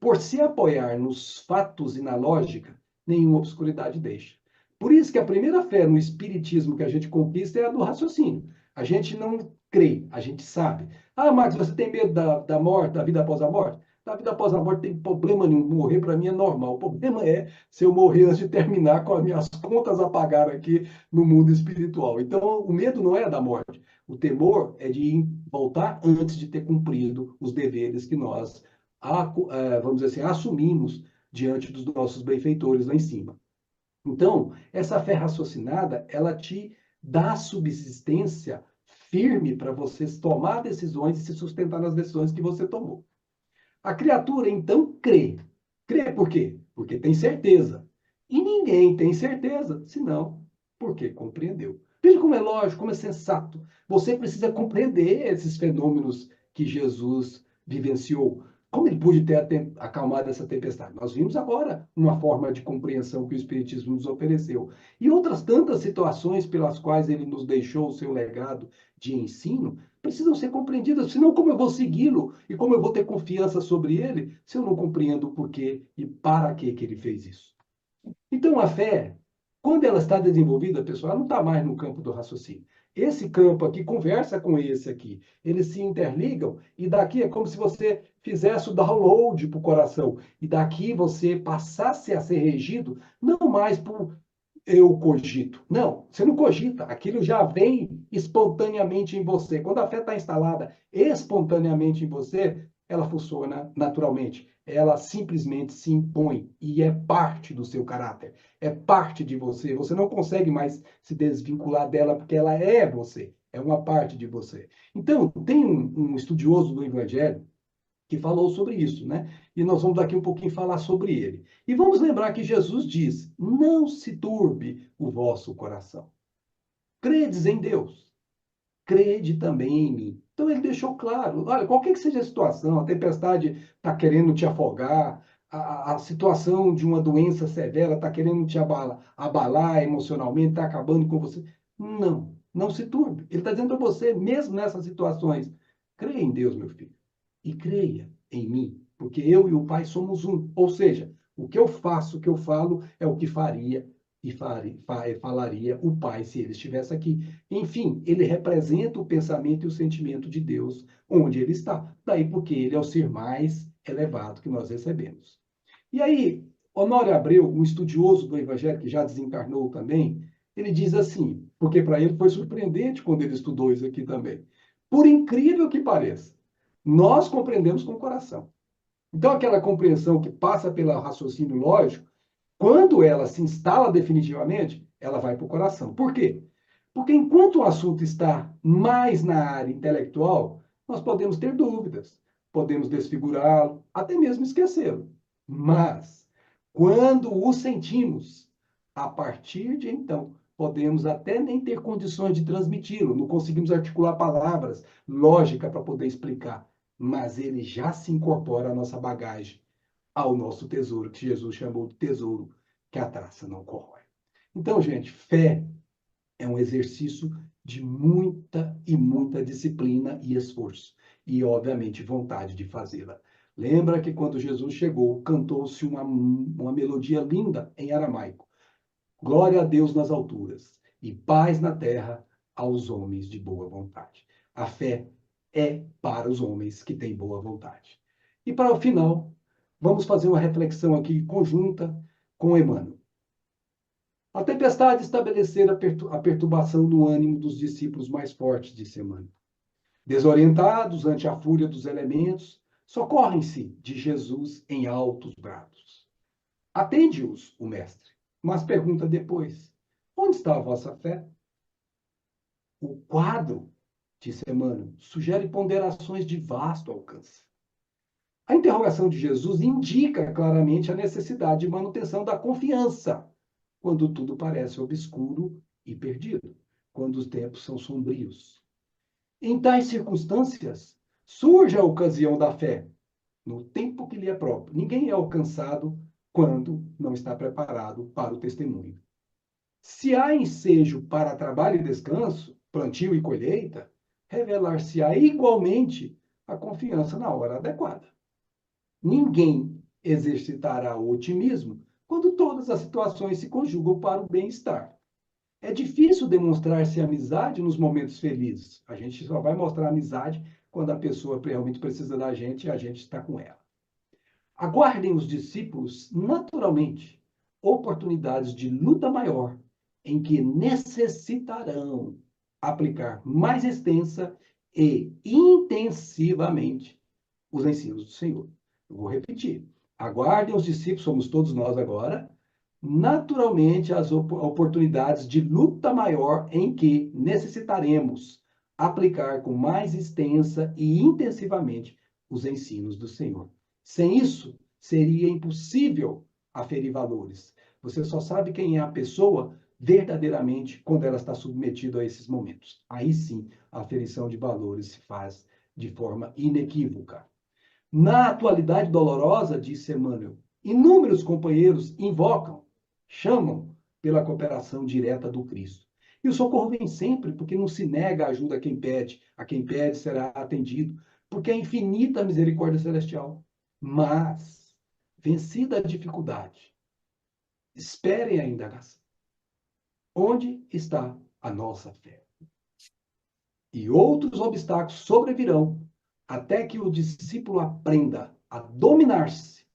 Por se apoiar nos fatos e na lógica, nenhuma obscuridade deixa. Por isso que a primeira fé no espiritismo que a gente conquista é a do raciocínio. A gente não crê, a gente sabe. Ah, Marcos, você tem medo da morte, da vida após a morte? Da vida após a morte tem problema nenhum. Morrer para mim é normal. O problema é se eu morrer antes de terminar com as minhas contas a pagar aqui no mundo espiritual. Então, o medo não é da morte. O temor é de voltar antes de ter cumprido os deveres que nós vamos dizer assim, assumimos diante dos nossos benfeitores lá em cima. Então, essa fé raciocinada, ela te dá subsistência firme para você tomar decisões e se sustentar nas decisões que você tomou. A criatura, então, crê. Crê por quê? Porque tem certeza. E ninguém tem certeza, senão porque compreendeu. Veja como é lógico, como é sensato. Você precisa compreender esses fenômenos que Jesus vivenciou. Como ele pôde ter acalmado essa tempestade? Nós vimos agora uma forma de compreensão que o Espiritismo nos ofereceu. E outras tantas situações pelas quais ele nos deixou o seu legado de ensino precisam ser compreendidas, senão como eu vou segui-lo e como eu vou ter confiança sobre ele se eu não compreendo o porquê e para que ele fez isso. Então a fé, quando ela está desenvolvida, pessoal, ela não está mais no campo do raciocínio. Esse campo aqui conversa com esse aqui. Eles se interligam e daqui é como se você fizesse o download para o coração. E daqui você passasse a ser regido não mais por eu cogito. Não, você não cogita. Aquilo já vem espontaneamente em você. Quando a fé está instalada espontaneamente em você, ela funciona naturalmente. Ela simplesmente se impõe e é parte do seu caráter. É parte de você. Você não consegue mais se desvincular dela porque ela é você. É uma parte de você. Então, tem um estudioso do Evangelho que falou sobre isso, né? E nós vamos daqui um pouquinho falar sobre ele. E vamos lembrar que Jesus diz: não se turbe o vosso coração. Credes em Deus, crede também em mim. Então ele deixou claro, olha, qualquer que seja a situação, a tempestade está querendo te afogar, a situação de uma doença severa está querendo te abalar emocionalmente, está acabando com você. Não, não se turbe. Ele está dizendo para você, mesmo nessas situações, creia em Deus, meu filho, e creia em mim, porque eu e o Pai somos um. Ou seja, o que eu faço, o que eu falo, é o que faria e falaria o Pai se ele estivesse aqui. Enfim, ele representa o pensamento e o sentimento de Deus onde ele está. Daí porque ele é o ser mais elevado que nós recebemos. E aí, Honório Abreu, um estudioso do Evangelho, que já desencarnou também, ele diz assim, porque para ele foi surpreendente quando ele estudou isso aqui também. Por incrível que pareça, nós compreendemos com o coração. Então, aquela compreensão que passa pelo raciocínio lógico, quando ela se instala definitivamente, ela vai para o coração. Por quê? Porque enquanto o assunto está mais na área intelectual, nós podemos ter dúvidas, podemos desfigurá-lo, até mesmo esquecê-lo. Mas, quando o sentimos, a partir de então, podemos até nem ter condições de transmiti-lo, não conseguimos articular palavras, lógica para poder explicar, mas ele já se incorpora à nossa bagagem, ao nosso tesouro, que Jesus chamou de tesouro, que a traça não corrói. Então, gente, fé é um exercício de muita e muita disciplina e esforço. E, obviamente, vontade de fazê-la. Lembra que quando Jesus chegou, cantou-se uma melodia linda em aramaico. Glória a Deus nas alturas e paz na terra aos homens de boa vontade. A fé é para os homens que têm boa vontade. E para o final, vamos fazer uma reflexão aqui conjunta com Emmanuel. A tempestade estabelecera a perturbação no ânimo dos discípulos mais fortes, disse Emmanuel. Desorientados ante a fúria dos elementos, socorrem-se de Jesus em altos brados. Atende-os o mestre, mas pergunta depois: onde está a vossa fé? O quadro, disse Emmanuel, sugere ponderações de vasto alcance. A interrogação de Jesus indica claramente a necessidade de manutenção da confiança, quando tudo parece obscuro e perdido, quando os tempos são sombrios. Em tais circunstâncias, surge a ocasião da fé, no tempo que lhe é próprio. Ninguém é alcançado quando não está preparado para o testemunho. Se há ensejo para trabalho e descanso, plantio e colheita, revelar-se-á igualmente a confiança na hora adequada. Ninguém exercitará o otimismo quando todas as situações se conjugam para o bem-estar. É difícil demonstrar-se amizade nos momentos felizes. A gente só vai mostrar amizade quando a pessoa realmente precisa da gente e a gente está com ela. Aguardem os discípulos, naturalmente, oportunidades de luta maior, em que necessitarão aplicar mais extensa e intensivamente os ensinos do Senhor. Eu vou repetir. Aguardem os discípulos, somos todos nós agora, naturalmente as oportunidades de luta maior em que necessitaremos aplicar com mais extensa e intensivamente os ensinos do Senhor. Sem isso, seria impossível aferir valores. Você só sabe quem é a pessoa verdadeiramente quando ela está submetida a esses momentos. Aí sim, a aferição de valores se faz de forma inequívoca. Na atualidade dolorosa, disse Emmanuel, inúmeros companheiros invocam, chamam pela cooperação direta do Cristo. E o socorro vem sempre, porque não se nega a ajuda a quem pede será atendido, porque é infinita a misericórdia celestial. Mas, vencida a dificuldade, esperem a indagação. Onde está a nossa fé? E outros obstáculos sobrevirão até que o discípulo aprenda a dominar-se,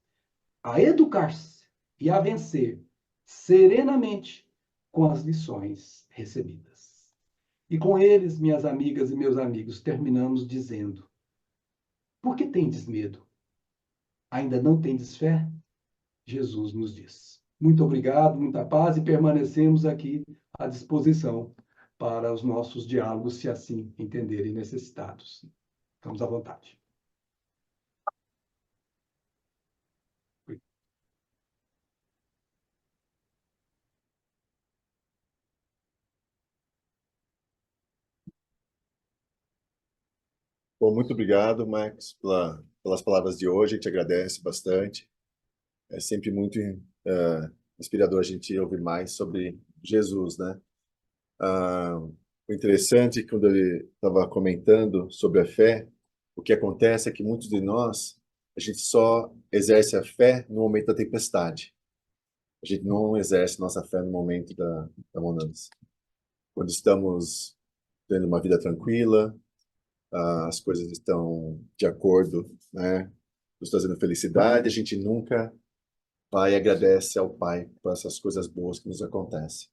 a educar-se e a vencer serenamente com as lições recebidas. E com eles, minhas amigas e meus amigos, terminamos dizendo: por que tendes medo? Ainda não tendes fé? Jesus nos diz. Muito obrigado, muita paz e permanecemos aqui à disposição para os nossos diálogos, se assim entenderem necessitados. Estamos à vontade. Bom, muito obrigado, Max, pelas palavras de hoje. A gente agradece bastante. É sempre muito inspirador a gente ouvir mais sobre Jesus, né? O interessante é que quando ele estava comentando sobre a fé, o que acontece é que muitos de nós, a gente só exerce a fé no momento da tempestade. a gente não exerce nossa fé no momento da bonança. Quando estamos tendo uma vida tranquila, as coisas estão de acordo, né? Nos trazendo felicidade, a gente nunca vai e agradece ao Pai por essas coisas boas que nos acontecem.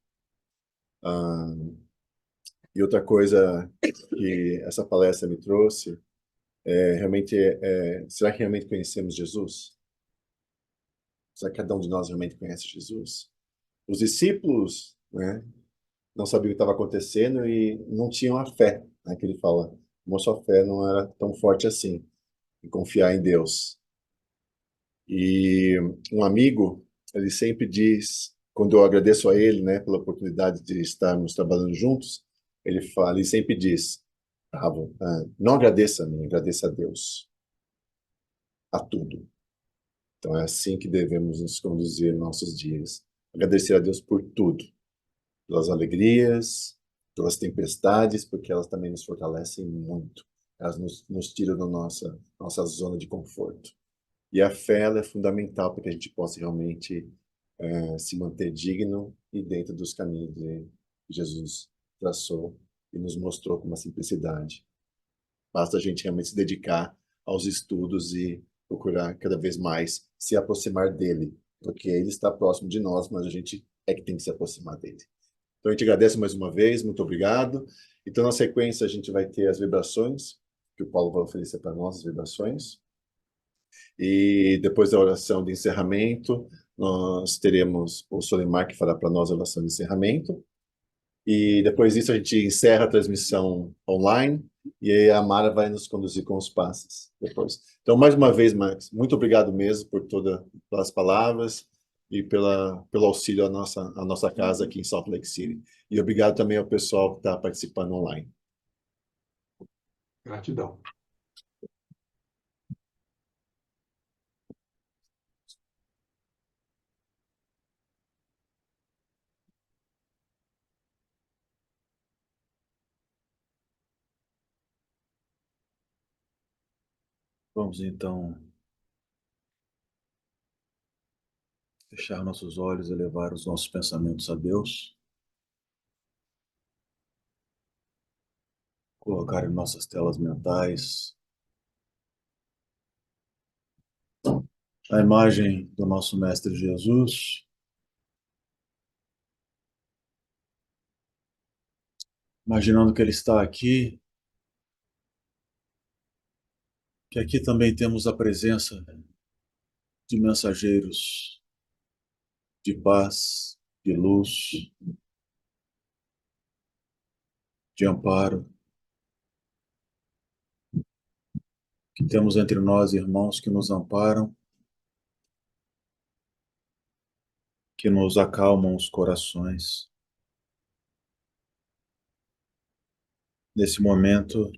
Ah, e outra coisa que essa palestra me trouxe será que realmente conhecemos Jesus? Será que cada um de nós realmente conhece Jesus? Os discípulos, né, não sabiam o que estava acontecendo e não tinham a fé, né, que ele fala. A sua fé não era tão forte assim, em confiar em Deus. E um amigo, ele sempre diz, quando eu agradeço a ele, né, pela oportunidade de estarmos trabalhando juntos, ele sempre diz, não agradeça a mim, agradeça a Deus, a tudo. Então é assim que devemos nos conduzir nos nossos dias. Agradecer a Deus por tudo, pelas alegrias, pelas tempestades, porque elas também nos fortalecem muito. Elas nos tiram da nossa zona de conforto. E a fé ela é fundamental para que a gente possa realmente se manter digno e dentro dos caminhos que Jesus traçou e nos mostrou com uma simplicidade. Basta a gente realmente se dedicar aos estudos e procurar cada vez mais se aproximar dele, porque ele está próximo de nós, mas a gente é que tem que se aproximar dele. Então, a gente agradece mais uma vez, muito obrigado. Então, na sequência, a gente vai ter as vibrações, que o Paulo vai oferecer para nós, as vibrações. E depois da oração de encerramento, nós teremos o Solimar que fará para nós a oração de encerramento. E depois disso, a gente encerra a transmissão online e aí a Mara vai nos conduzir com os passos depois. Então, mais uma vez, Max, muito obrigado mesmo pelas palavras e pelo auxílio à nossa casa aqui em Salt Lake City. E obrigado também ao pessoal que está participando online. Gratidão. Vamos então fechar nossos olhos e levar os nossos pensamentos a Deus. Colocar em nossas telas mentais a imagem do nosso Mestre Jesus, imaginando que Ele está aqui, que aqui também temos a presença de mensageiros de paz, de luz, de amparo, que temos entre nós irmãos que nos amparam, que nos acalmam os corações. Nesse momento,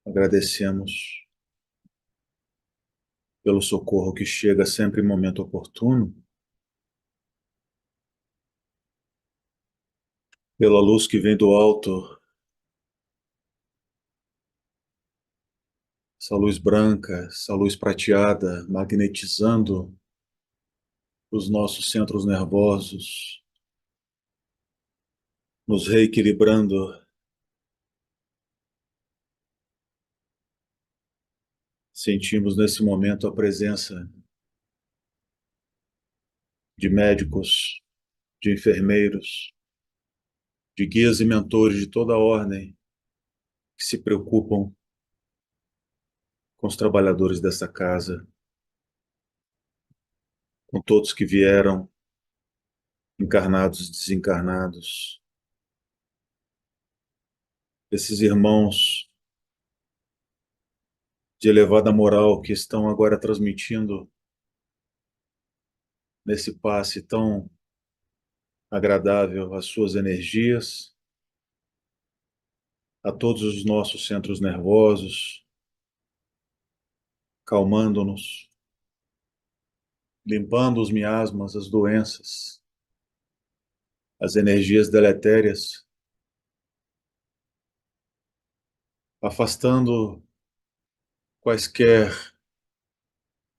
agradecemos pelo socorro que chega sempre em momento oportuno, pela luz que vem do alto, essa luz branca, essa luz prateada, magnetizando os nossos centros nervosos, nos reequilibrando. Sentimos nesse momento a presença de médicos, de enfermeiros, de guias e mentores de toda a ordem que se preocupam com os trabalhadores dessa casa, com todos que vieram, encarnados e desencarnados. Esses irmãos de elevada moral que estão agora transmitindo nesse passe tão agradável as suas energias, a todos os nossos centros nervosos, calmando-nos, limpando os miasmas, as doenças, as energias deletérias, afastando quaisquer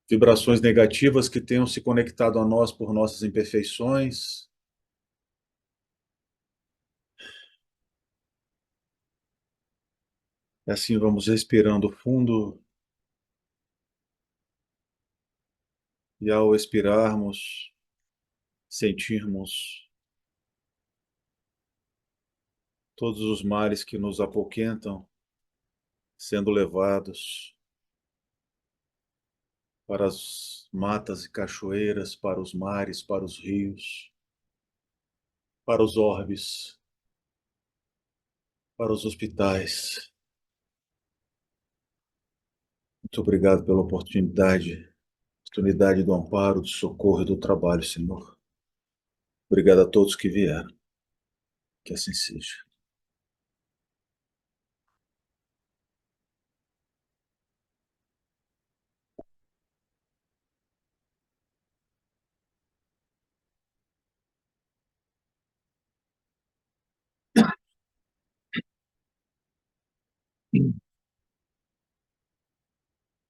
vibrações negativas que tenham se conectado a nós por nossas imperfeições. E assim vamos respirando fundo, e ao expirarmos, sentirmos todos os males que nos apoquentam sendo levados para as matas e cachoeiras, para os mares, para os rios, para os orbes, para os hospitais. Muito obrigado pela oportunidade do amparo, do socorro e do trabalho, Senhor. Obrigado a todos que vieram. Que assim seja.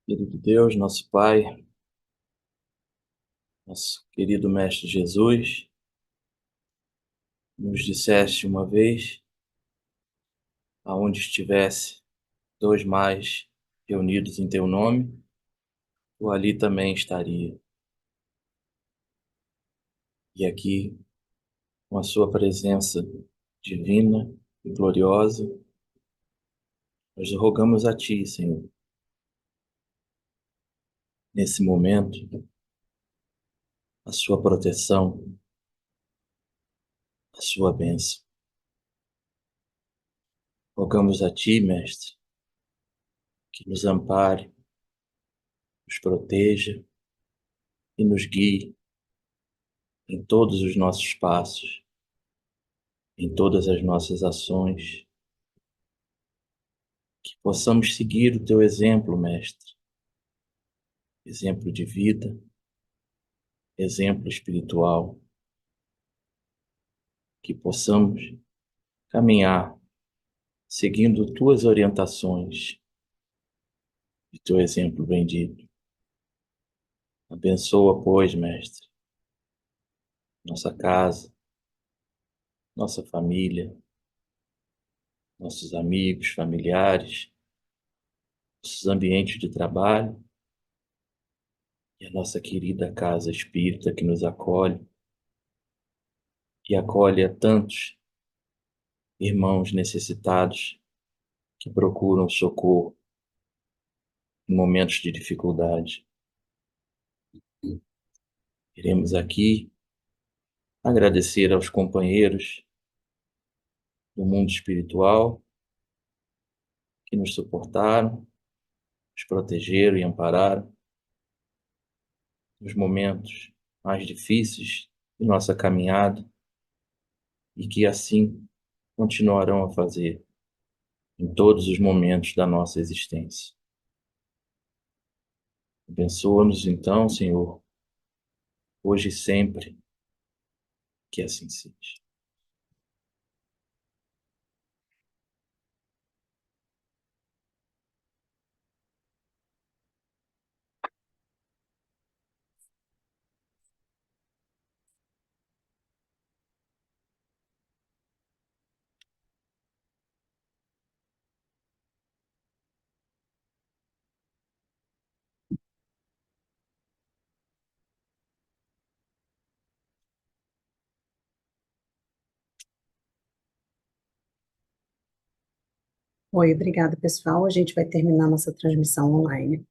Querido Deus, nosso Pai, nosso querido Mestre Jesus, nos disseste uma vez, aonde estivesse dois mais reunidos em teu nome, tu ali também estaria. E aqui, com a sua presença divina e gloriosa, nós rogamos a ti, Senhor, nesse momento, a sua proteção, a sua bênção. Rogamos a ti, Mestre, que nos ampare, nos proteja e nos guie em todos os nossos passos, em todas as nossas ações, que possamos seguir o teu exemplo, Mestre, exemplo de vida, exemplo espiritual, que possamos caminhar seguindo tuas orientações e teu exemplo bendito. Abençoa, pois, Mestre, nossa casa, nossa família, nossos amigos, familiares, nossos ambientes de trabalho e a nossa querida casa espírita que nos acolhe e acolhe a tantos irmãos necessitados que procuram socorro em momentos de dificuldade. Queremos aqui agradecer aos companheiros do mundo espiritual que nos suportaram, nos protegeram e ampararam nos momentos mais difíceis de nossa caminhada e que assim continuarão a fazer em todos os momentos da nossa existência. Abençoa-nos então, Senhor, hoje e sempre, que assim seja. Oi, obrigada, pessoal. A gente vai terminar nossa transmissão online.